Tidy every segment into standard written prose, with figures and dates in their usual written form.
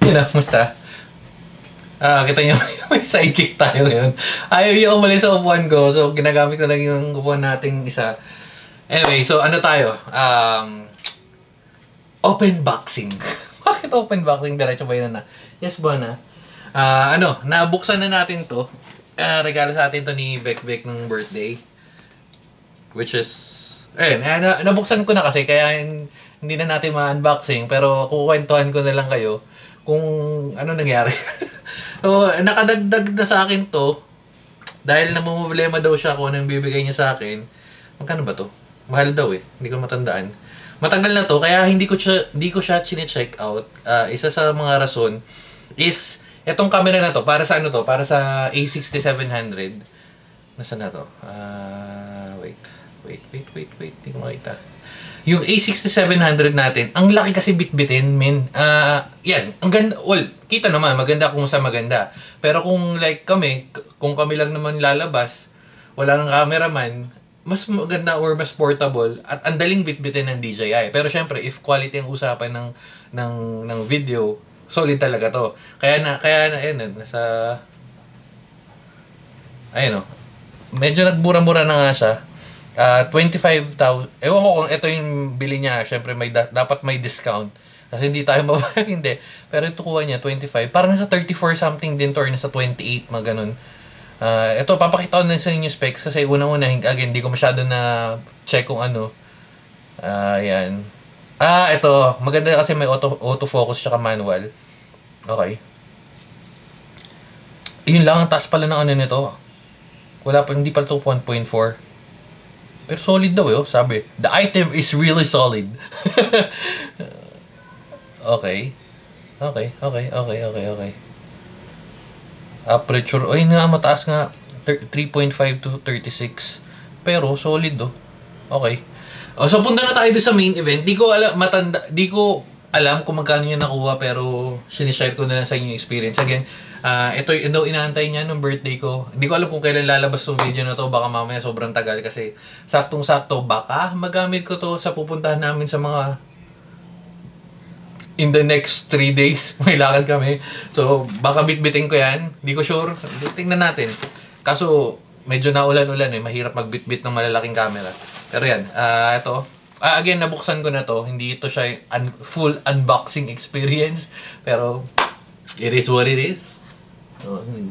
Yun na, musta? Kita niyo, may sidekick tayo ngayon. Ayaw niya umalis sa upuan ko, so ginagamit ko lang yung upuan nating isa. Anyway, so ano tayo? Open boxing. Bakit open boxing? Diretso ba yun na? Yes, Bona. Nabuksan na natin to. Regalo sa atin to ni Beck ng birthday. Which is, nabuksan ko na kasi, kaya hindi na natin ma-unboxing. Pero kukwentuhan ko na lang kayo kung ano nangyari. So, nakadagdag na sa akin to. Dahil namumblema daw siya kung anong bibigay niya sa akin. Magkano ba to? Mahal daw eh. Hindi ko matandaan. Matagal na to, kaya hindi ko siya chine-check out. Isa sa mga rason is, etong camera na to, para sa ano to? Para sa A6700. Nasaan na to? Wait. Hindi ko makita. Yung A6700 natin, ang laki kasi bitbitin, men. Yan, ang ganda. Well, kita naman, maganda kung sa maganda. Pero kung like kung kami lang naman lalabas, wala nang cameraman, mas maganda or mas portable at ang daling bitbitin ng DJI. Pero syempre, if quality ang usapan ng video, solid talaga to. Kaya medyo nagmura-mura na nga siya. 25,000. Ewan ko kung ito yung bili niya. Syempre, dapat may discount. Kasi hindi tayo mabalik, hindi. Pero ito kuha niya, 25. Parang nasa 34 something din to or nasa 28, mga ganun. Ito, papakita ko na sa inyo specs kasi unang-una, again, hindi ko masyado na check kung ano. Yan. Ito. Maganda kasi may autofocus tsaka manual. Okay. Yun lang, ang taas pala ng ano nito. Hindi pa ito 1.4. Pero solid daw sabi. The item is really solid. Okay. Aperture, mataas nga. 3.5 to 36. Pero solid Okay. So punta na tayo sa main event. Di ko alam kung magkano niya nakuha, pero sinishare ko na lang sa inyo experience. Again, ito daw inaantay niya nung birthday ko. Hindi ko alam kung kailan lalabas tong video na to. Baka mamaya sobrang tagal kasi saktong-sakto. Baka magamit ko to sa pupuntahan namin sa mga in the next 3 days. May lakad kami. So, baka bitbitin ko yan. Hindi ko sure. Tingnan natin. Kaso, medyo naulan-ulan Mahirap magbitbit ng malalaking camera. Pero yan. Ito. Again, nabuksan ko na to. Hindi ito siya full unboxing experience. Pero, it is what it is.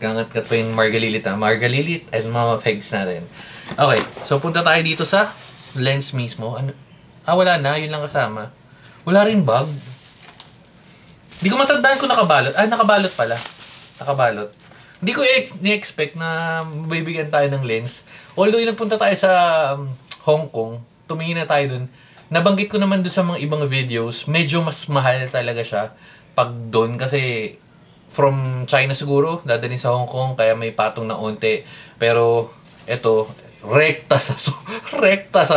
Gangat-gat pa yung Margalilit and Mama Pegs natin. Okay, so punta tayo dito sa lens mismo. Wala na, yun lang kasama. Wala rin bag. Hindi ko matandaan kung nakabalot. Nakabalot pala. Nakabalot. Hindi ko ni-expect na bibigyan tayo ng lens. Although yung nagpunta tayo sa Hong Kong, tumingin na tayo dun. Nabanggit ko naman dun sa mga ibang videos, medyo mas mahal talaga siya pag dun kasi from China siguro, dadalhin sa Hong Kong, kaya may patong na onte. Pero, eto, rekta sa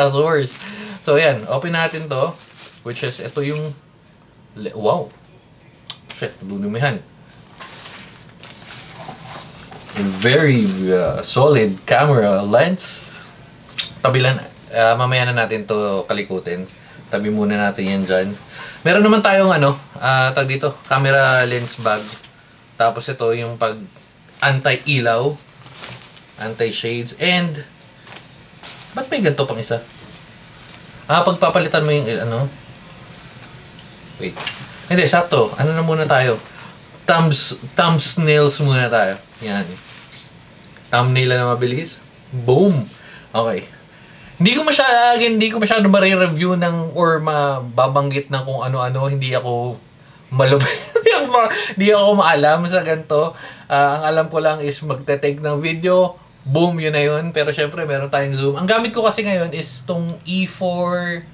source. So, yan. Open natin to. Which is, ito yung... Wow! Shit, dudumihan. Very solid camera lens. Tabilan. Mamaya na natin to kalikutin. Tabi muna natin yan dyan. Meron naman tayong tag dito, camera lens bag. Tapos ito yung pag anti-ilaw, anti-shades, and ba't may ganito pang isa? Pagpapalitan mo yung wait. Hindi, sakto. Ano na muna tayo? Thumbnails muna tayo. Yan. Thumbnail na mabilis. Boom! Okay. Hindi ko masyado ma-review or mababanggit ng kung ano-ano. Hindi ako malupit. Hindi ako maalam sa ganito. Ang alam ko lang is magte-take ng video. Boom, yun na yun. Pero syempre, meron tayong zoom. Ang gamit ko kasi ngayon is tong E4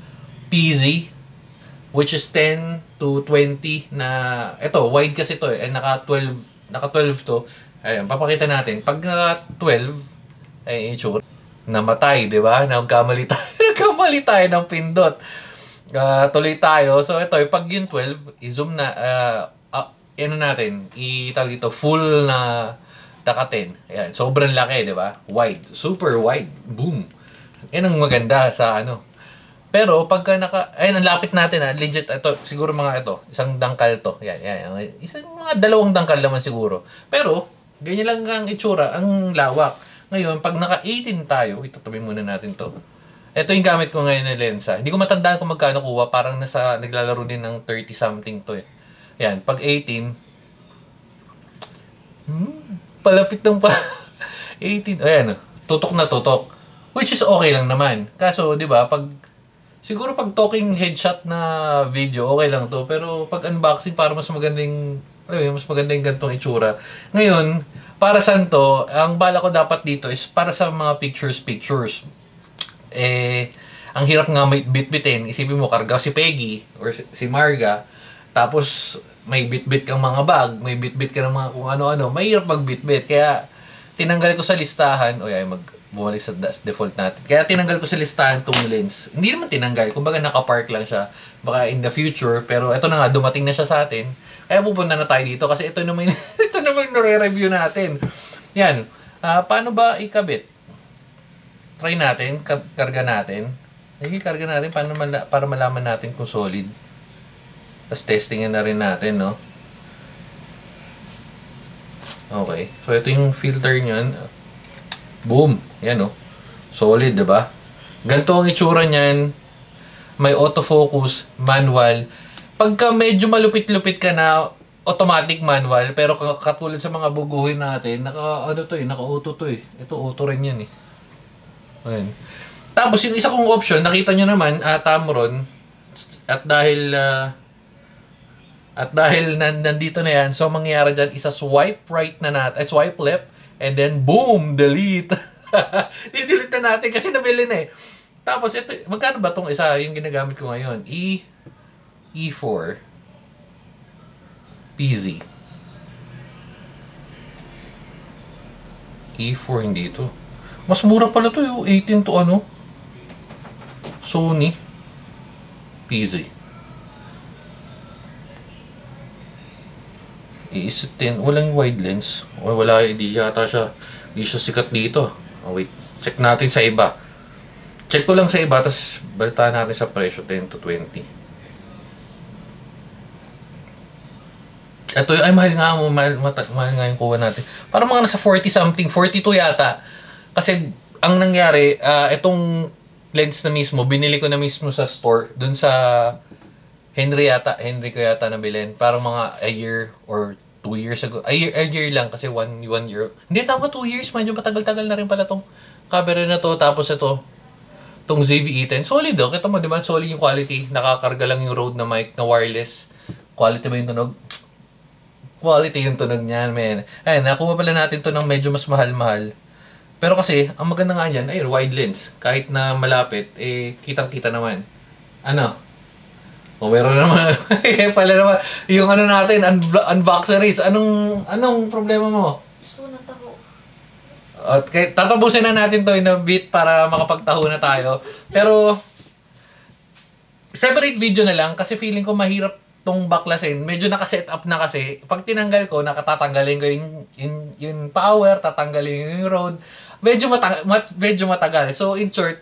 PZ, which is 10 to 20 na, ito, wide kasi to naka 12 to. Ayun, papakita natin. Pag naka 12, itsura. Namatay, di ba? Nagkamali tayo ng pindot. Tuloy tayo. So, ito, pag yung 12, i-zoom na, natin, itawag dito, full na takatin. Ayan, sobrang laki, di ba? Wide. Super wide. Boom. Yan ang maganda sa Pero pagka ayun, ang lapit natin legit, ito, siguro mga ito, isang dangkal to. Yan. Isang mga dalawang dangkal naman siguro. Pero, ganyan lang ang itsura, ang lawak. Ngayon, pag naka-18 tayo, itatabi muna natin to. Ito yung gamit ko ngayon na lensa. Hindi ko matandaan kung magkano kuha, parang naglalaro din ng 30 something to eh. Yan, pag 18, palapit ng 18, ayan, tutok na tutok. Which is okay lang naman. Kaso, di ba, siguro pag talking headshot na video, okay lang to. Pero pag unboxing, para mas magandang gantong itsura. Ngayon, para saan to? Ang bala ko dapat dito is para sa mga pictures. Ang hirap nga may bit-bitin. Isipin mo, karga si Peggy or si Marga. Tapos, may bit-bit kang mga bag. May bit-bit ka ng mga kung ano-ano. Mahirap mag-bit-bit. Kaya, tinanggal ko sa listahan. Bumalik sa default natin. Kaya tinanggal ko sa listahan tong lens. Hindi naman tinanggal. Kumbaga naka-park lang siya. Baka in the future. Pero ito na nga, dumating na siya sa atin. Kaya pupunta na tayo dito. Kasi ito naman nare-review natin. Yan. Paano ba ikabit? Try natin. Karga natin. Karga natin para malaman natin kung solid. Tapos testingin na rin natin, no? Okay. So, ito yung filter nyan. Boom! Yan, oh. Solid, diba? Ganito ang itsura niyan. May autofocus, manual. Pagka medyo malupit-lupit ka na, automatic manual. Pero katulad sa mga buguhin natin, naka-auto to eh. Ito, auto rin yan eh. Ayan. Tapos, yung isa kong option, nakita nyo naman, Tamron. At dahil nandito na yan, so mangyayari dyan, isa swipe right na natin, swipe left, and then, boom! Delete! Di-delete na natin kasi nabili na eh. Tapos, ito, magkano ba itong isa yung ginagamit ko ngayon? E4 PZ. E4 hindi ito. Mas mura pala ito yung 18 to Sony PZ. Is it 10? Walang wide lens. O wala, hindi yata siya. Hindi siya sikat dito. Wait. Check natin sa iba. Check ko lang sa iba, tapos balitaan natin sa presyo, 10 to 20. Ito, ay mahal nga yung kuha natin. Parang mga nasa 40 something, 42 yata. Kasi, ang nangyari, itong lens na mismo, binili ko na mismo sa store, dun sa Henry ko yata nabilin. Parang mga a year or 2 years ago. A year lang kasi 1 year. Hindi, tama 2 years. Medyo matagal-tagal na rin pala tong camera na to. Tapos ito, tong ZV-E10. Solid oh. Kita mo, di ba? Solid yung quality. Nakakarga lang yung Rode na mic na wireless. Quality ba yung tunog? Quality yung tunog niyan, man. Ayun, nakuha pala natin to ng medyo mas mahal-mahal. Pero kasi, ang maganda nga yan, ayun, wide lens. Kahit na malapit, kitang-kita naman. Meron naman. Pala naman. Yung natin, unboxeries. Anong problema mo? Gusto ng taho. Okay, tatapusin na natin to in a bit para makapagtaho na tayo. Pero, separate video na lang kasi feeling ko mahirap tong baklasin. Medyo naka-set up na kasi. Pag tinanggal ko, nakatatanggalin ko yung power, tatanggalin yung Rode. Medyo matagal. So, in short,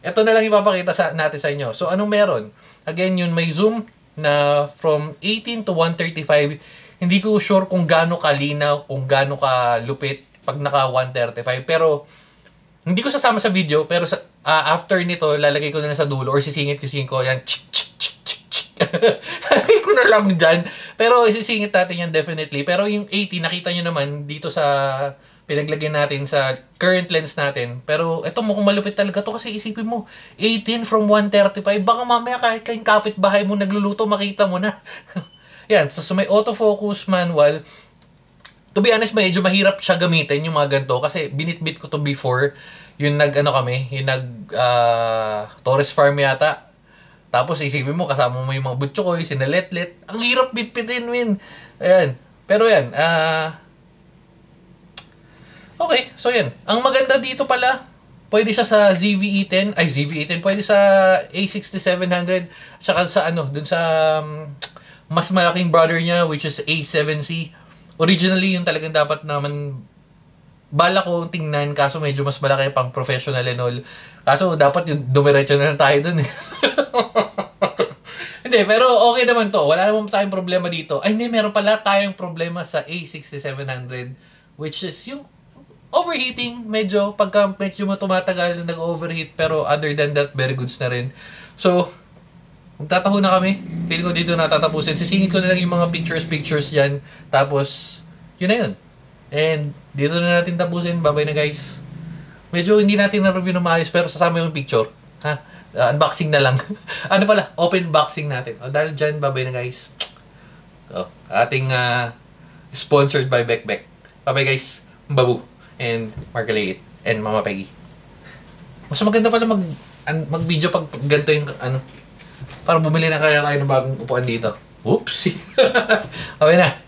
ito na lang ipapakita natin sa inyo. So, anong meron? Again, yun may zoom na from 18 to 135. Hindi ko sure kung gaano kalinaw, kung gaano kalupit pag naka 135. Pero, hindi ko sasama sa video. Pero after nito, lalagay ko na sa dulo or sisingit ko yan. Lagay ko na lang dyan. Pero, isisingit natin yan definitely. Pero yung 80, nakita nyo naman dito sa pinaglagyan natin sa current lens natin. Pero ito mukhang malupit talaga to kasi isipin mo, 18 from 135. Baka mamaya kahit kayong kapitbahay mo nagluluto, makita mo na. Yan, so may autofocus manual. To be honest, medyo mahirap siya gamitin yung mga ganito kasi binitbit ko to before. Yung Torres Farm yata. Tapos isipin mo, kasama mo yung mga butchokoy, sinaletlet. Ang hirap bitbitin, min. Ayan. Pero yan, okay, so yan. Ang maganda dito pala, pwede siya sa ZV-E10, pwede sa A6700, saka sa dun sa mas malaking brother niya, which is A7C. Originally, yung talagang dapat naman bala ko tingnan, kaso medyo mas malaki pang professional and all. Kaso dapat yung dumiretso na lang tayo dun eh. Hindi, pero okay naman to. Wala naman tayong problema dito. Ay, hindi, meron pala tayong problema sa A6700, which is yung overheating. Pagka medyo tumatagal, nag-overheat. Pero other than that, very goods na rin. So, magtataho na kami. Pili ko dito natatapusin. Sisingit ko na lang yung mga pictures dyan. Tapos, yun na yun. And, dito na natin tapusin. Bye-bye na guys. Medyo hindi natin na-review na maayos, pero sasama yung picture. Ha? Unboxing na lang. Ano pala? Open boxing natin. O, dahil dyan, bye-bye na guys. So, ating sponsored by Bekbek. Bye-bye guys. Babu. And Margalit. And Mama Peggy. Mas maganda pala mag-video pag ganito yung para bumili na kaya tayo ng bagong upuan dito. Oopsie. Okay na.